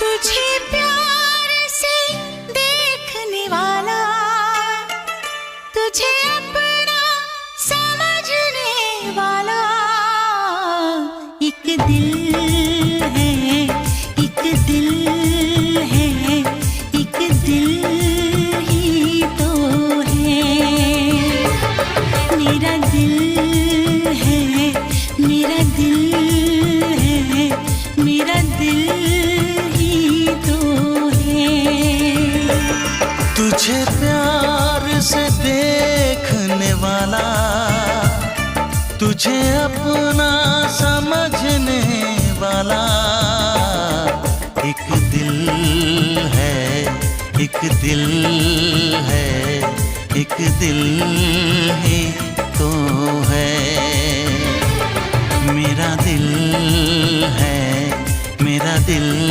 तुझे प्यार से देखने वाला, तुझे अपना समझने वाला एक दिल है, एक दिल है, एक दिल ही तो है। मेरा दिल है, मेरा दिल है, मेरा दिल ही तो है। तुझे प्यार से देखने वाला, तुझे अपना समझने वाला एक दिल है, एक दिल है, एक दिल ही तो है। मेरा दिल है, मेरा दिल